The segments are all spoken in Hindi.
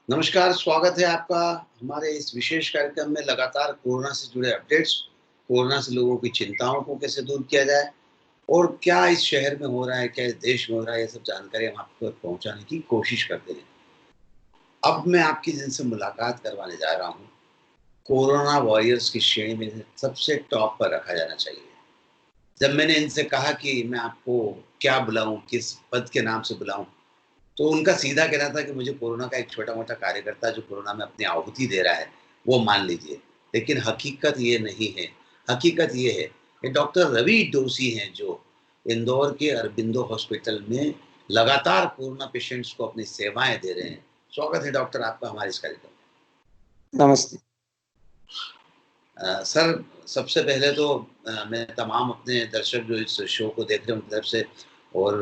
नमस्कार, स्वागत है आपका हमारे इस विशेष कार्यक्रम में। लगातार कोरोना से जुड़े अपडेट्स, कोरोना से लोगों की चिंताओं को कैसे दूर किया जाए और क्या इस शहर में हो रहा है, क्या इस देश में हो रहा है, ये सब जानकारी हम आप तक पहुँचाने की कोशिश करते हैं। अब मैं आपकी जिनसे मुलाकात करवाने जा रहा हूँ, कोरोना वॉरियर्स की श्रेणी में सबसे टॉप पर रखा जाना चाहिए। जब मैंने इनसे कहा कि मैं आपको क्या बुलाऊँ, किस पद के नाम से बुलाऊँ, तो उनका सीधा कहना था कि मुझे कोरोना का एक छोटा-मोटा कार्यकर्ता जो कोरोना में अपनी आहुति दे रहा है, वो मान लीजिए। लेकिन हकीकत ये नहीं है। हकीकत ये है कि डॉक्टर रवि डोसी हैं जो इंदौर के अरबिंदो हॉस्पिटल में लगातार कोरोना पेशेंट्स को अपनी सेवाएँ दे रहे हैं। स्वागत है डॉक्टर आपका हमारे इस कार्यक्रम में। नमस्ते। सर, सबसे पहले तो मैं तमाम अपने दर्शक जो इस शो को देख रहे हैं उनकी तरफ से और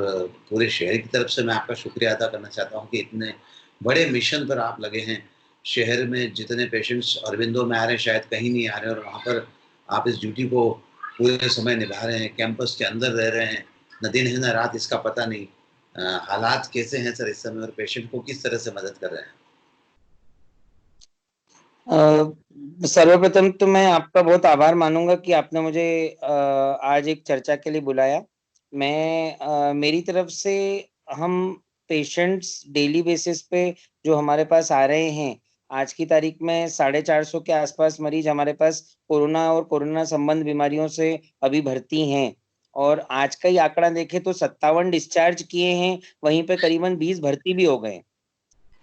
पूरे शहर की तरफ से मैं आपका शुक्रिया अदा करना चाहता हूँ कि इतने बड़े मिशन पर आप लगे हैं। शहर में जितने पेशेंट्स अरविंदो में आ रहे हैं शायद कहीं नहीं आ रहे हैं और वहाँ पर आप इस ड्यूटी को पूरे समय निभा रहे हैं, कैंपस के अंदर रह रहे हैं, ना दिन है ना रात इसका पता नहीं। हालात कैसे हैं सर इस समय और पेशेंट को किस तरह से मदद कर रहे हैं? सर्वप्रथम तो मैं आपका बहुत आभार मानूंगा कि आपने मुझे आज एक चर्चा के लिए बुलाया। मेरी तरफ से हम पेशेंट्स डेली बेसिस पे जो हमारे पास आ रहे हैं, आज की तारीख में 450 के आसपास मरीज हमारे पास कोरोना और कोरोना संबंध बीमारियों से अभी भर्ती हैं। और आज का ही आंकड़ा देखें तो 57 डिस्चार्ज किए हैं, वहीं पे करीबन 20 भर्ती भी हो गए।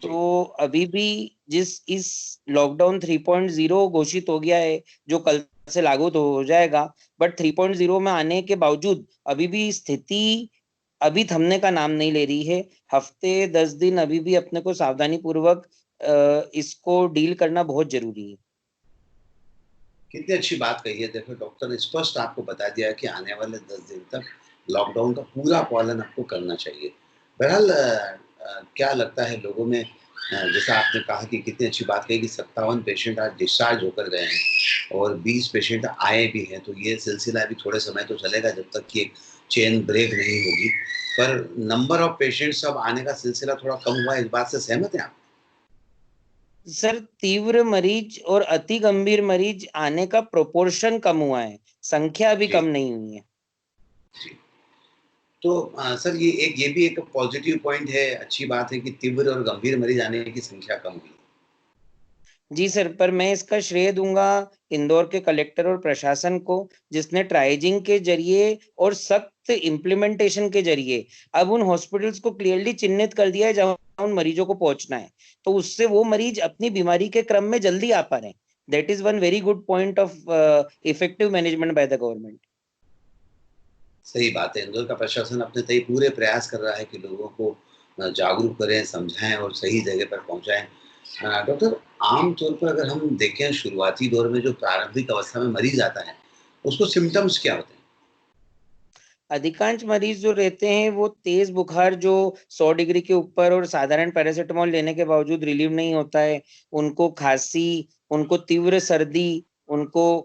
तो अभी भी जिस इस लॉकडाउन 3.0 घोषित हो गया है, जो कल से लागू तो हो जाएगा, बट 3.0 में आने के बावजूद अभी भी स्थिति अभी थमने का नाम नहीं ले रही है। हफ्ते 10 दिन अभी भी अपने को सावधानी पूर्वक इसको डील करना बहुत जरूरी है। कितनी अच्छी बात कही है। देखो डॉक्टर ने स्पष्ट आपको बता दिया है कि आने वाले 10 दिन तक लॉकडाउन का पूरा पालन आपको करना चाहिए। बहरहाल क्या लगता है लोगों में जैसा आपने कहा कि कितनी अच्छी बात कही कि 57 पेशेंट आज डिस्चार्ज होकर गए हैं और 20 पेशेंट आए भी हैं, तो ये सिलसिला अभी थोड़े समय तो चलेगा जब तक कि एक चेन ब्रेक नहीं होगी। पर नंबर ऑफ पेशेंट्स अब आने का सिलसिला थोड़ा कम हुआ है, इस बात से सहमत हैं आप? सर, तीव्र मरीज और अति गंभीर मरीज आने का प्रोपोर्शन कम हुआ है, संख्या अभी जी, कम नहीं हुई है। जी। तो सर ये भी एक पॉजिटिव पॉइंट है, अच्छी बात है कि तीव्र और गंभीर मरीज आने की संख्या कम हुई। जी सर, पर मैं इसका श्रेय दूंगा इंदौर के कलेक्टर और प्रशासन को, जिसने ट्राइजिंग के जरिए और सख्त इम्प्लीमेंटेशन के जरिए अब उन हॉस्पिटल्स को क्लियरली चिन्हित कर दिया है जहां उन मरीजों को पहुंचना है, तो उससे वो मरीज अपनी बीमारी के क्रम में जल्दी आ पा रहे हैं। That is one very good point of effective management by the government. सही बात है, इंदौर का प्रशासन अपने तय पूरे प्रयास कर रहा है कि लोगों को जागरूक करें, समझाएँ और सही जगह पर पहुँचाएँ। डॉक्टर, आम तौर पर अगर हम देखें शुरुआती दौर में जो प्रारंभिक अवस्था में मरीज आता है, उसको सिम्पटम्स क्या होते हैं? अधिकांश मरीज जो रहते हैं वो तेज बुखार जो 100 डिग्री के ऊपर और साधारण पैरासिटामोल लेने के बावजूद रिलीव नहीं होता है, उनको खांसी, उनको तीव्र सर्दी, उनको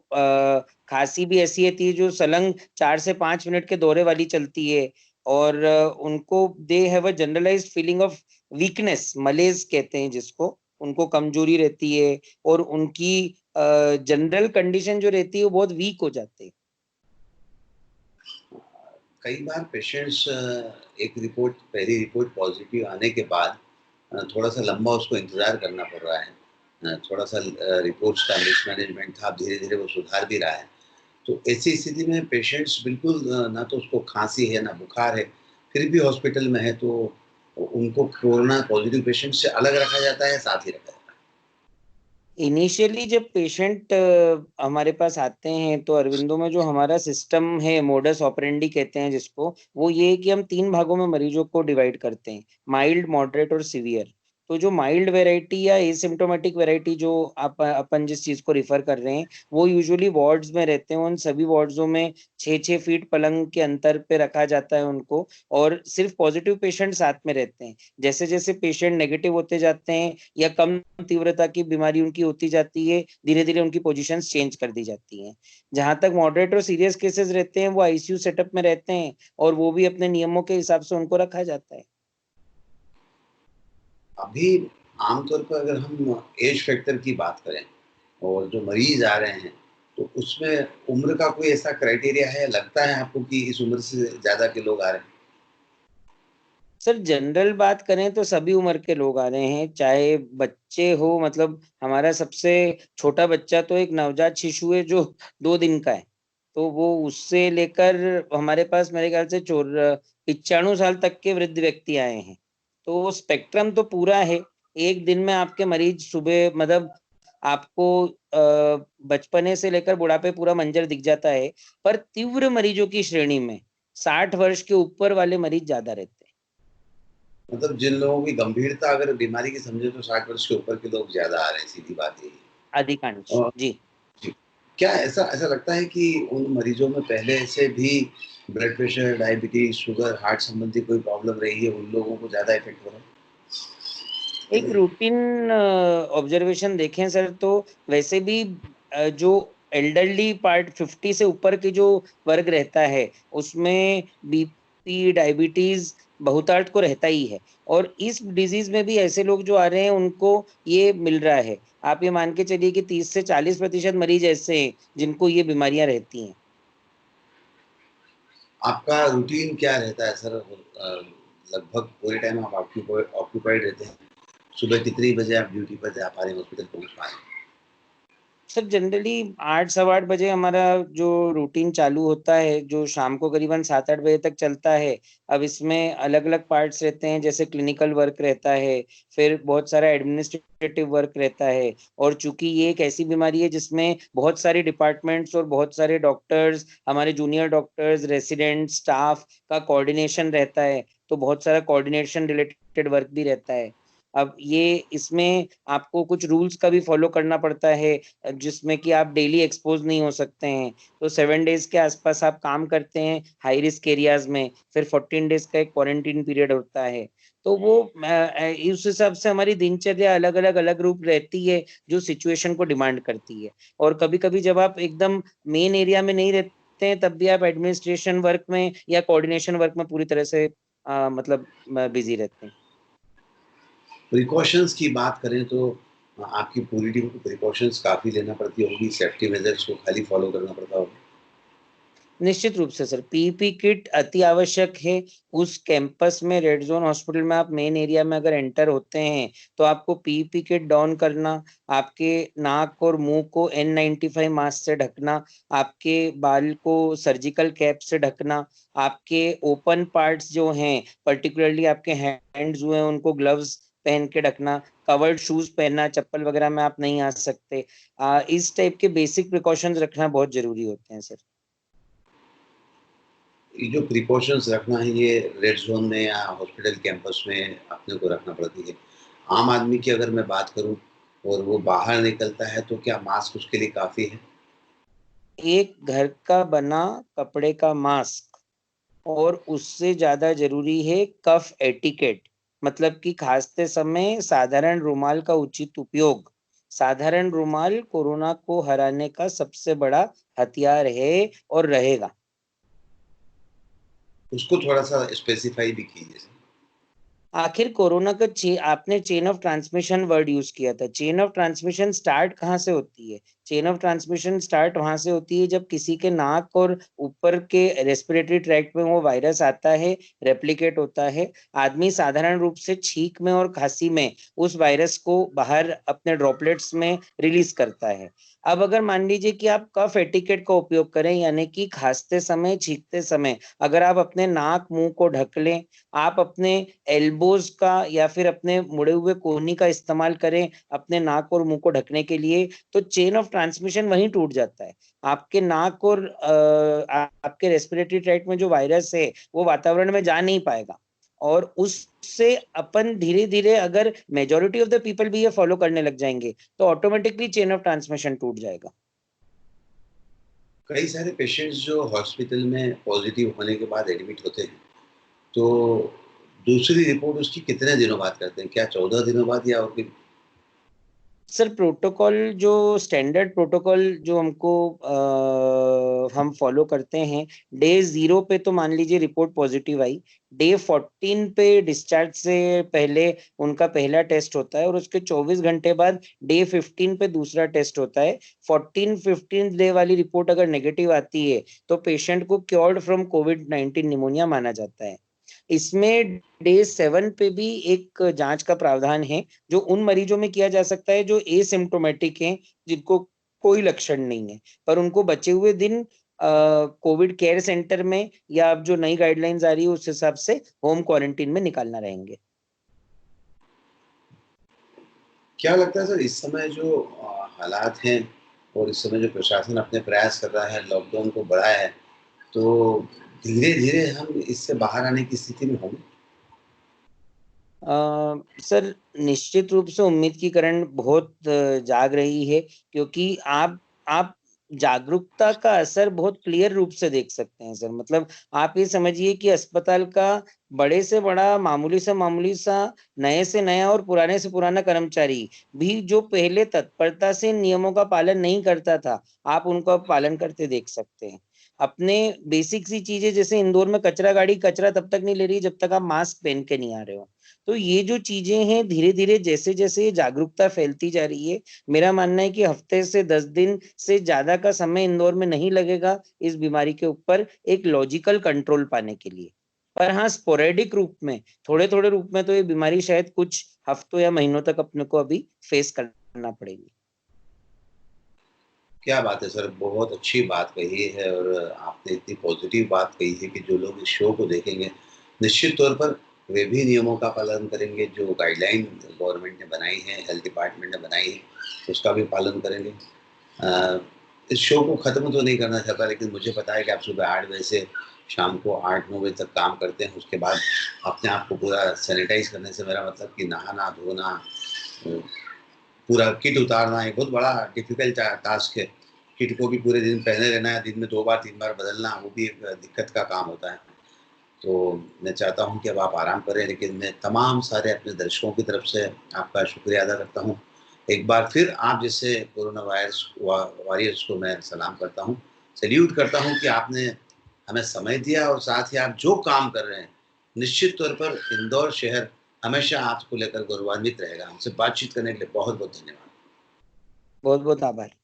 खांसी भी ऐसी आती है जो सलंग 4 से 5 मिनट के दौरे वाली चलती है। और उनको they have a generalized feeling of weakness, malaise कहते हैं जिसको, उनको कमजोरी रहती है और उनकी जनरल कंडीशन जो रहती है वो बहुत वीक हो जाते हैं। कई बार पेशेंट्स एक रिपोर्ट पहली रिपोर्ट पॉजिटिव आने के बाद थोड़ा-सा लंबा उसको इंतज़ार करना पड़ रहा है। थोड़ा-सा रिपोर्ट्स का मिसमैनेजमेंट था, अब धीरे-धीरे वो सुधार भी रहा है। तो ऐसी स्थिति में पेशेंट्स बिल्कुल ना तो उसको खाँसी है, ना बुखार है, फिर भी हॉस्पिटल में है, तो उनको कोरोना पॉजिटिव पेशेंट से अलग रखा जाता है, साथ ही रखा जाता है? इनिशियली जब पेशेंट हमारे पास आते हैं तो अरविंदो में जो हमारा सिस्टम है, मोडस ऑपरेंडी कहते हैं जिसको, वो ये है कि हम 3 भागों में मरीजों को डिवाइड करते हैं, माइल्ड, मॉडरेट और सीवियर। तो जो माइल्ड वेराइटी या एसिम्प्टोमेटिक वेराइटी जो अपन जिस चीज को रिफर कर रहे हैं, वो यूजुअली वार्ड्स में रहते हैं। उन सभी वार्ड्सों में 6-6 फीट पलंग के अंतर पे रखा जाता है उनको, और सिर्फ पॉजिटिव पेशेंट साथ में रहते हैं। जैसे जैसे पेशेंट नेगेटिव होते जाते हैं या कम तीव्रता की बीमारी उनकी होती जाती है, धीरे धीरे उनकी पोजीशंस चेंज कर दी जाती हैं। जहां तक मॉडरेट और सीरियस केसेस रहते हैं वो आईसीयू सेटअप में रहते हैं, और वो भी अपने नियमों के हिसाब से उनको रखा जाता है। अभी आमतौर पर अगर हम एज फैक्टर की बात करें और जो मरीज आ रहे हैं, तो उसमें उम्र का कोई ऐसा क्राइटेरिया है, लगता है आपको कि इस उम्र से ज़्यादा के लोग आ रहे हैं? सर जनरल बात करें तो सभी उम्र के लोग आ रहे हैं, चाहे बच्चे हो, मतलब हमारा सबसे छोटा बच्चा तो एक नवजात शिशु है जो 2 दिन का है। तो वो उससे लेकर हमारे पास मेरे ख्याल से 95 साल तक के वृद्ध व्यक्ति आए हैं। तो वो स्पेक्ट्रम तो पूरा है। एक दिन में आपके मरीज सुबह, मतलब आपको बचपने से लेकर बुढ़ापे पूरा मंजर दिख जाता है। पर तीव्र मरीजों की श्रेणी में 60 वर्ष के ऊपर वाले मरीज ज्यादा रहते हैं। मतलब जिन लोगों की गंभीरता अगर बीमारी की समझे तो 60 वर्ष के ऊपर के लोग ज़्यादा आ रहे हैं, सीधी बात यही अधिकांश है। और जी। जी, क्या ऐसा ऐसा लगता है कि उन मरीजों में पहले से भी blood pressure, diabetes, sugar, heart संबंधी कोई प्रॉब्लम रही है, उन लोगों को ज़्यादा इफेक्ट हो रहा एक रूटीन ऑब्जर्वेशन देखें सर, तो वैसे भी जो एल्डरली पार्ट 50 से ऊपर की जो वर्ग रहता है, उसमें बीपी, डायबिटीज बहुतायत को रहता ही है। और इस डिजीज में भी ऐसे लोग जो आ रहे हैं उनको ये मिल रहा है। आप ये मान के चलिए कि 30 से 40% मरीज ऐसे हैं जिनको ये बीमारियां रहती हैं। आपका रूटीन क्या रहता है सर? लगभग पूरे टाइम आप ऑक्यूपाइड रहते हैं। सुबह कितनी बजे आप ड्यूटी पर जा पा रहे हैं, हॉस्पिटल पहुंच पा रहे हैं? सर जनरली 8 सवा 8 बजे हमारा जो रूटीन चालू होता है, जो शाम को करीबन 7 8 बजे तक चलता है। अब इसमें अलग अलग पार्ट्स रहते हैं, जैसे क्लिनिकल वर्क रहता है, फिर बहुत सारा एडमिनिस्ट्रेटिव वर्क रहता है। और चूंकि ये एक ऐसी बीमारी है जिसमें बहुत सारे डिपार्टमेंट्स और बहुत सारे डॉक्टर्स, हमारे जूनियर डॉक्टर्स, रेसिडेंट स्टाफ का कोऑर्डिनेशन रहता है, तो बहुत सारा कोऑर्डिनेशन रिलेटेड वर्क भी रहता है। अब ये इसमें आपको कुछ रूल्स का भी फॉलो करना पड़ता है, जिसमें कि आप डेली एक्सपोज नहीं हो सकते हैं। तो 7 डेज के आसपास आप काम करते हैं हाई रिस्क एरियाज में, फिर 14 डेज का एक क्वारंटीन पीरियड होता है। तो वो उस हिसाब से हमारी दिनचर्या अलग रूप रहती है, जो सिचुएशन को डिमांड करती है। और कभी कभी जब आप एकदम मेन एरिया में नहीं रहते हैं, तब भी आप एडमिनिस्ट्रेशन वर्क में या कोऑर्डिनेशन वर्क में पूरी तरह से मतलब बिजी रहते हैं। प्रिकॉशंस की बात करें तो आपकी पूरी टीम को प्रिकॉशंस काफ़ी लेना पड़ती होगी, सेफ्टी मेजर्स को खाली फॉलो करना पड़ता होगा। निश्चित रूप से सर, पीपी किट अति आवश्यक है। उस कैंपस में, रेड जोन हॉस्पिटल में आप मेन एरिया में अगर एंटर होते हैं, तो आपको पीपी किट डॉन करना, आपके नाक और मुंह को N95 मास्क से ढकना, आपके बाल को सर्जिकल कैप से ढकना, आपके ओपन पार्ट्स जो हैं, पर्टिकुलरली आपके हैंड्स जो हैं, उनको ग्लव्स पहन के ढकना, कवर्ड शूज पहनना, चप्पल वगैरह में आप नहीं आ सकते। इस टाइप के बेसिक प्रिकॉशंस रखना बहुत जरूरी होते हैं सर। ये जो प्रिकॉशंस रखना है, ये रेड ज़ोन में या हॉस्पिटल कैंपस में अपने को रखना पड़ती है। आम आदमी की अगर मैं बात करूँ और वो बाहर निकलता है, तो क्या मास्क उसके लिए काफ़ी है? एक घर का बना कपड़े का मास्क, और उससे ज्यादा जरूरी है कफ एटिकेट, मतलब कि खांसते समय साधारण रुमाल का उचित उपयोग। साधारण रुमाल कोरोना को हराने का सबसे बड़ा हथियार है और रहेगा। उसको थोड़ा-सा स्पेसिफ़ाई भी कीजिए। आखिर कोरोना का आपने chain of transmission word use किया था। चेन ऑफ ट्रांसमिशन स्टार्ट कहाँ से होती है? चेन ऑफ ट्रांसमिशन स्टार्ट वहां से होती है जब किसी के नाक और ऊपर के रेस्पिरेटरी ट्रैक्ट में वो वायरस आता है, रेप्लिकेट होता है। आदमी साधारण रूप से छींक में और खांसी में उस वायरस को बाहर अपने ड्रॉपलेट्स में रिलीज करता है। अब अगर मान लीजिए कि आप कफ एटिकेट का उपयोग करें, यानी कि खांसते समय, छींकते समय अगर आप अपने नाक मुंह को ढक लें, आप अपने एल्बोज का या फिर अपने मुड़े हुए कोहनी का इस्तेमाल करें अपने नाक और मुंह को ढकने के लिए, तो चेन ऑफ ट्रांसमिशन वहीं टूट जाता है। आपके नाक और आपके रेस्पिरेटरी ट्रैक्ट में जो वायरस है वो वातावरण में जा नहीं पाएगा। और उससे अपन धीरे धीरे, अगर मेजोरिटी ऑफ द पीपल भी ये फॉलो करने लग जाएंगे, तो ऑटोमेटिकली चेन ऑफ ट्रांसमिशन टूट जाएगा। कई सारे पेशेंट्स जो हॉस्पिटल में पॉज़िटिव होने के बाद एडमिट होते हैं, तो दूसरी रिपोर्ट उसकी कितने दिनों बाद करते हैं? क्या 14 दिनों बाद या और भी? सर प्रोटोकॉल, जो स्टैंडर्ड प्रोटोकॉल जो हमको हम फॉलो करते हैं। डे 0 पे तो मान लीजिए रिपोर्ट पॉजिटिव आई, डे 14 पे डिस्चार्ज से पहले उनका पहला टेस्ट होता है और उसके 24 घंटे बाद डे 15 पे दूसरा टेस्ट होता है। 15 डे वाली रिपोर्ट अगर नेगेटिव आती है तो पेशेंट को क्योर्ड फ्रॉम कोविड-19 निमोनिया माना जाता है। इसमें डे 7 पे भी एक जांच का प्रावधान है जो उन मरीजों में किया जा सकता है जो एसिम्प्टोमेटिक हैं, जिनको कोई लक्षण नहीं है, पर उनको बचे हुए दिन कोविड केयर सेंटर में या अब जो नई गाइडलाइंस आ रही है उस हिसाब से होम क्वारंटीन में निकालना रहेंगे। क्या लगता है सर, इस समय जो हालात हैं और इस समय जो प्रशासन अपने प्रयास कर रहा है लॉकडाउन को बढ़ाया है, तो धीरे-धीरे हम इससे बाहर आने की स्थिति में होंगे? सर निश्चित रूप से उम्मीद की किरण बहुत जाग रही है, क्योंकि आप जागरूकता का असर बहुत क्लियर रूप से देख सकते हैं सर। मतलब आप ये समझिए कि अस्पताल का बड़े से बड़ा, मामूली से मामूली सा, नए से नया और पुराने से पुराना कर्मचारी भी जो पहले तत्परता से नियमों का पालन नहीं करता था, आप उनको अब पालन करते देख सकते हैं। अपने बेसिक सी चीजें, जैसे इंदौर में कचरा गाड़ी कचरा तब तक नहीं ले रही जब तक आप मास्क पहन के नहीं आ रहे हो। तो ये जो चीजें हैं धीरे-धीरे जैसे-जैसे ये जागरूकता फैलती जा रही है, मेरा मानना है कि हफ्ते से 10 दिन से ज़्यादा का समय इंदौर में नहीं लगेगा इस बीमारी के ऊपर एक लॉजिकल कंट्रोल पाने के लिए। पर हाँ, स्पोरेडिक रूप में, थोड़े-थोड़े रूप में तो ये बीमारी शायद कुछ हफ्तों या महीनों तक अपने को अभी फेस करना पड़ेगी। क्या बात है सर, बहुत अच्छी बात कही है और आपने इतनी पॉजिटिव बात कही है कि जो लोग इस शो को देखेंगे, निश्चित तौर पर वे भी नियमों का पालन करेंगे, जो गाइडलाइन गवर्नमेंट ने बनाई है, हेल्थ डिपार्टमेंट ने बनाई है, उसका भी पालन करेंगे। अ, इस शो को ख़त्म तो नहीं करना चाहता, लेकिन मुझे पता है कि आप सुबह 8 बजे से शाम को 8-9 बजे तक काम करते हैं, उसके बाद अपने आप को पूरा सैनिटाइज़ करने से मेरा मतलब कि नहाना, धोना, अ, पूरा किट उतारना एक बहुत बड़ा डिफ़िकल्ट टास्क है। किट को भी पूरे दिन पहने रहना है, दिन में 2 बार 3 बार बदलना, वो भी एक दिक्कत का काम होता है। तो मैं चाहता हूँ कि अब आप आराम करें, लेकिन मैं तमाम सारे अपने दर्शकों की तरफ से आपका शुक्रिया अदा करता हूँ। एक बार फिर आप जैसे कोरोना वायरस वॉरियर्स को मैं सलाम करता हूँ, सैल्यूट करता हूँ कि आपने हमें समय दिया और साथ ही आप जो काम कर रहे हैं, निश्चित तौर पर इंदौर शहर हमेशा आपको लेकर गौरवान्वित रहेगा। हमसे बातचीत करने के लिए बहुत-बहुत धन्यवाद। बहुत-बहुत आभार।